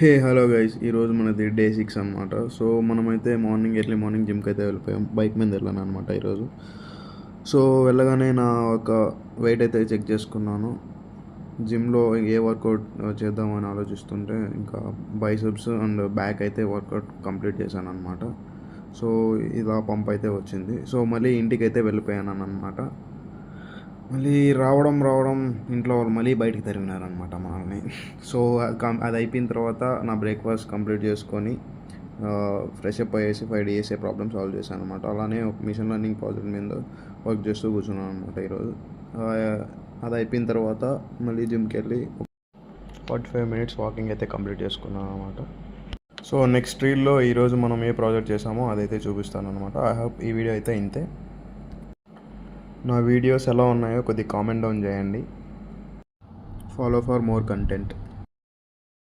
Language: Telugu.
హే హలో గైస్, ఈరోజు మనది డే 6 అనమాట. సో మనమైతే మార్నింగ్ జిమ్కి అయితే వెళ్ళిపోయాం. బైక్ మీద వెళ్ళాను అనమాట ఈరోజు. సో వెళ్ళగానే నా ఒక వెయిట్ అయితే చెక్ చేసుకున్నాను. జిమ్లో ఏ వర్కౌట్ చేద్దామని ఆలోచిస్తుంటే ఇంకా బైసెప్స్ అండ్ బ్యాక్ అయితే వర్కౌట్ కంప్లీట్ చేశాను అనమాట. సో ఇలా పంప్ అయితే వచ్చింది. సో మళ్ళీ ఇంటికి అయితే వెళ్ళిపోయాను అనమాట. మళ్ళీ రావడం ఇంట్లో వాళ్ళు మళ్ళీ బయటికి తరిమినారనమాట మనల్ని. సో అది అయిపోయిన తర్వాత నా బ్రేక్ఫాస్ట్ కంప్లీట్ చేసుకొని ఫ్రెష్ అప్ అయ్యేసి 5 డేస్ ప్రాబ్లమ్ సాల్వ్ చేశాను అనమాట. అలానే ఒక మిషన్ లెర్నింగ్ ప్రాజెక్ట్ మీద వర్క్ చేస్తూ కూర్చున్నాను అనమాట ఈరోజు. అది అయిపోయిన తర్వాత మళ్ళీ జిమ్కి వెళ్ళి 45 మినిట్స్ వాకింగ్ అయితే కంప్లీట్ చేసుకున్నాను అనమాట. సో నెక్స్ట్ రీల్లో ఈరోజు మనం ఏ ప్రాజెక్ట్ చేసామో అదైతే చూపిస్తాను అనమాట. ఐ హోప్ ఈ వీడియో అయితే ఇంతే. నా వీడియోస్ ఎలా ఉన్నాయో కొద్దిగా కామెంట్ డౌన్ చేయండి. Follow for more content.